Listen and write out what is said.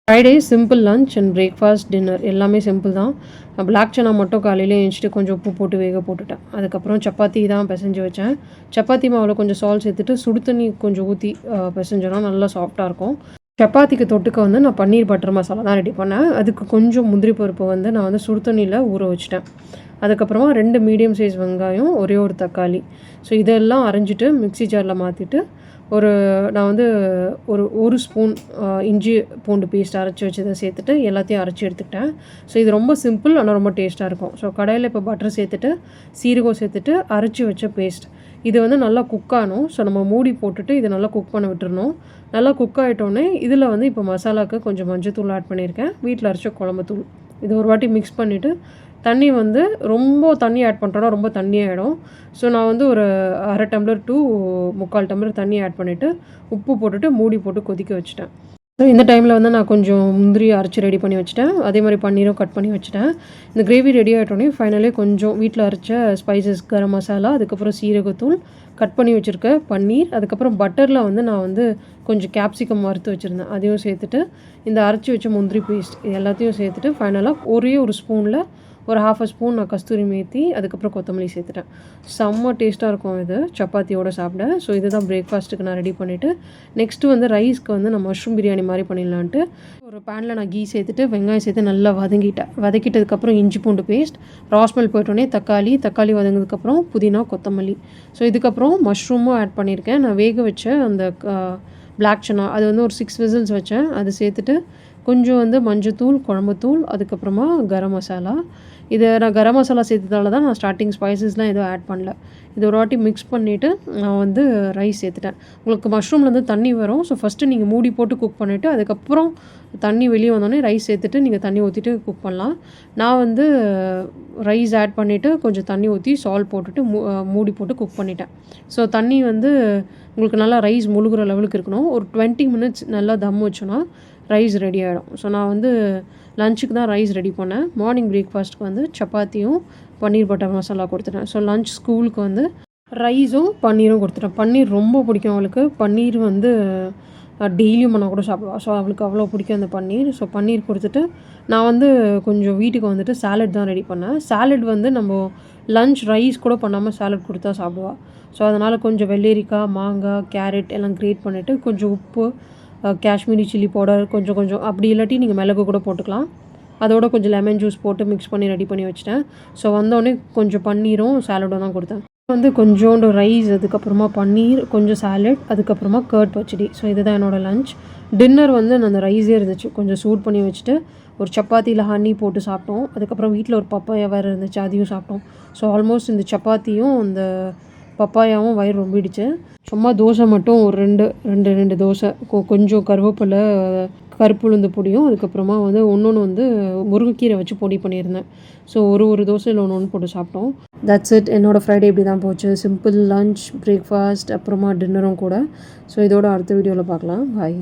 Friday simple lunch and breakfast dinner எல்லாமே simple தான். Black சனா மட்டும் காலையில் எழுந்திரிச்சிட்டு கொஞ்சம் உப்பு போட்டு வேக போட்டுட்டேன். அதுக்கப்புறம் சப்பாத்தி தான் பிசைஞ்சு வச்சேன். சப்பாத்தி மாவில் கொஞ்சம் சால்ட் சேர்த்துட்டு சுடு தண்ணி கொஞ்சம் ஊற்றி பிசைஞ்சோன்னா நல்லா சாஃப்டாக இருக்கும். சப்பாத்திக்கு தொட்டுக்க வந்து நான் பன்னீர் பட்டர் மசாலா தான் ரெடி பண்ணேன். அதுக்கு கொஞ்சம் முந்திரி பருப்பு வந்து நான் வந்து சுடு தண்ணியில் ஊற வச்சுட்டேன். அதுக்கப்புறமா 2 மீடியம் சைஸ் வெங்காயம், ஒரே ஒரு தக்காளி. ஸோ இதெல்லாம் அரைஞ்சிட்டு மிக்ஸி ஜாரில் மாற்றிட்டு நான் வந்து ஒரு ஸ்பூன் இஞ்சி பூண்டு பேஸ்ட் அரைச்சி வச்சதை சேர்த்துட்டு எல்லாத்தையும் அரைச்சி எடுத்துக்கிட்டேன். ஸோ இது ரொம்ப சிம்பிள், ஆனால் ரொம்ப டேஸ்ட்டாக இருக்கும். ஸோ கடாயில் இப்போ பட்டர் சேர்த்துட்டு சீரகம் சேர்த்துட்டு அரைச்சி வச்ச பேஸ்ட் இது வந்து நல்லா குக் ஆகணும். ஸோ நம்ம மூடி போட்டுட்டு இதை நல்லா குக் பண்ண விட்டுறணும். நல்லா குக் ஆகிட்டோன்னே இதில் வந்து இப்போ மசாலாவுக்கு கொஞ்சம் மஞ்சத்தூள் ஆட் பண்ணியிருக்கேன், வீட்டில் அரைச்ச குழம்புத்தூள். இது ஒரு வாட்டி மிக்ஸ் பண்ணிவிட்டு தண்ணி வந்து ரொம்ப தண்ணி ஆட் பண்ணுறோன்னா ரொம்ப தண்ணியாகிடும். ஸோ நான் வந்து ஒரு 1/2 டம்ளர் டு 3/4 டம்ளர் தண்ணி ஆட் பண்ணிவிட்டு உப்பு போட்டுட்டு மூடி போட்டு கொதிக்க வச்சுட்டேன். ஸோ இந்த டைமில் வந்து நான் கொஞ்சம் முந்திரி அரைச்சி ரெடி பண்ணி வச்சுட்டேன். அதே மாதிரி பன்னீரும் கட் பண்ணி வச்சுட்டேன். இந்த கிரேவி ரெடி ஆகிட்டோன்னே ஃபைனலே கொஞ்சம் வீட்டில் அரைச்ச ஸ்பைசஸ், கரம் மசாலா, அதுக்கப்புறம் சீரகத்தூள், கட் பண்ணி வச்சுருக்க பன்னீர், அதுக்கப்புறம் பட்டரில் வந்து நான் வந்து கொஞ்சம் கேப்சிகம் வறுத்து வச்சுருந்தேன், அதையும் சேர்த்துட்டு இந்த அரைச்சி வச்ச முந்திரி பேஸ்ட் எல்லாத்தையும் சேர்த்துட்டு ஃபைனலாக ஒரே ஒரு ஸ்பூனில் ஒரு 1/2 ஸ்பூன் நான் கஸ்தூரி மேத்தி, அதுக்கப்புறம் கொத்தமல்லி சேர்த்துட்டேன். செம்ம டேஸ்ட்டாக இருக்கும் இது சப்பாத்தியோடு சாப்பிட. ஸோ இதுதான் பிரேக்ஃபாஸ்ட்டுக்கு நான் ரெடி பண்ணிவிட்டு நெக்ஸ்ட்டு வந்து ரைஸ்க்கு வந்து நான் மஷ்ரூம் பிரியாணி மாதிரி பண்ணிடலான்ட்டு ஒரு பேனில் நான் கீ சேர்த்துட்டு வெங்காயம் சேர்த்து நல்லா வதக்கிட்டதுக்கப்புறம் இஞ்சி பூண்டு பேஸ்ட், ராஸ்மெல் போயிட்டோன்னே தக்காளி வதங்கினதுக்கப்புறம் புதினா, கொத்தமல்லி. ஸோ இதுக்கப்புறம் மஷ்ரூமும் ஆட் பண்ணியிருக்கேன். நான் வேக வச்ச அந்த பிளாக் சனா அது வந்து ஒரு 6 விசில்ஸ் வச்சேன். அது சேர்த்துட்டு கொஞ்சம் வந்து மஞ்சத்தூள், குழம்புத்தூள், அதுக்கப்புறமா கரம் மசாலா. இதை நான் கரம் மசாலா சேர்த்ததால தான் நான் ஸ்டார்டிங் ஸ்பைசஸ்லாம் எதுவும் ஆட் பண்ணல. இது ஒரு வாட்டி மிக்ஸ் பண்ணிவிட்டு நான் வந்து ரைஸ் சேர்த்துட்டேன். உங்களுக்கு மஷ்ரூம்லேருந்து தண்ணி வரும். ஸோ ஃபஸ்ட்டு நீங்கள் மூடி போட்டு குக் பண்ணிவிட்டு அதுக்கப்புறம் தண்ணி வெளியே வந்தோடனே ரைஸ் சேர்த்துட்டு நீங்கள் தண்ணி ஊற்றிட்டு குக் பண்ணலாம். நான் வந்து ரைஸ் ஆட் பண்ணிவிட்டு கொஞ்சம் தண்ணி ஊற்றி சால்ட் போட்டுட்டு மூடி போட்டு குக் பண்ணிட்டேன். ஸோ தண்ணி வந்து உங்களுக்கு நல்லா ரைஸ் முழுகிற லெவலுக்கு இருக்கணும். ஒரு 20 மினிட்ஸ் நல்லா தம் வச்சோன்னா ரைஸ் ரெடி ஆகிடும். ஸோ நான் வந்து லஞ்சுக்கு தான் ரைஸ் ரெடி பண்ணேன். மார்னிங் பிரேக்ஃபாஸ்ட்டுக்கு வந்து சப்பாத்தியும் பன்னீர் பட்டர் மசாலா கொடுத்துட்டேன். ஸோ லஞ்ச் ஸ்கூலுக்கு வந்து ரைஸும் பன்னீரும் கொடுத்துட்டேன். பன்னீர் ரொம்ப பிடிக்கும் அவளுக்கு. பன்னீர் வந்து டெய்லியும் பண்ணால் கூட சாப்பிடுவாள். ஸோ அவளுக்கு அவ்வளோ பிடிக்கும் அந்த பன்னீர். ஸோ பன்னீர் கொடுத்துட்டு நான் வந்து கொஞ்சம் வீட்டுக்கு வந்துட்டு சாலட் தான் ரெடி பண்ணேன். சாலட் வந்து நம்ம லஞ்ச் ரைஸ் கூட பண்ணாமல் சாலட் கொடுத்தா சாப்பிடுவாள். ஸோ அதனால் கொஞ்சம் வெள்ளரிக்காய், மாங்காய், கேரட் எல்லாம் கிரேட் பண்ணிவிட்டு கொஞ்சம் உப்பு, காஷ்மீரி சில்லி பவுடர் கொஞ்சம் அப்படி இல்லாட்டி நீங்கள் மிளகு கூட போட்டுக்கலாம். அதோட கொஞ்சம் லெமன் ஜூஸ் போட்டு மிக்ஸ் பண்ணி ரெடி பண்ணி வச்சுட்டேன். ஸோ வந்தோடனே கொஞ்சம் பன்னீரும் சாலடும் தான் கொடுத்தேன். வந்து கொஞ்சோண்டு ரைஸ், அதுக்கப்புறமா பன்னீர், கொஞ்சம் சாலட், அதுக்கப்புறமா கர்ட் பச்சடி. ஸோ இதுதான் என்னோடய லஞ்ச். டின்னர் வந்து நான் அந்த ரைஸே இருந்துச்சு கொஞ்சம் சூட் பண்ணி வச்சுட்டு ஒரு சப்பாத்தியில் ஹனி போட்டு சாப்பிட்டோம். அதுக்கப்புறம் வீட்டில் ஒரு பப்பாயா வேறு இருந்துச்சு, அதையும் சாப்பிட்டோம். ஸோ ஆல்மோஸ்ட் இந்த சப்பாத்தியும் இந்த பப்பாயாவும் வயிறு ரொம்பிடுச்சு. சும்மா தோசை மட்டும் ஒரு ரெண்டு தோசை, கொஞ்சம் கருவேப்பிலை, கருப்புளுந்து பொடியும், அதுக்கப்புறமா வந்து ஒன்று வந்து முருங்கைக்கீரை வச்சு பொடி பண்ணியிருந்தேன். ஸோ ஒரு தோசையில் ஒன்று போட்டு சாப்பிட்டோம். That's it. என்னோடய ஃப்ரைடே இப்படி தான் போச்சு. சிம்பிள் லஞ்ச், பிரேக்ஃபாஸ்ட், அப்புறமா டின்னரும் கூட. ஸோ இதோட அடுத்த வீடியோவில் பார்க்கலாம். பாய்.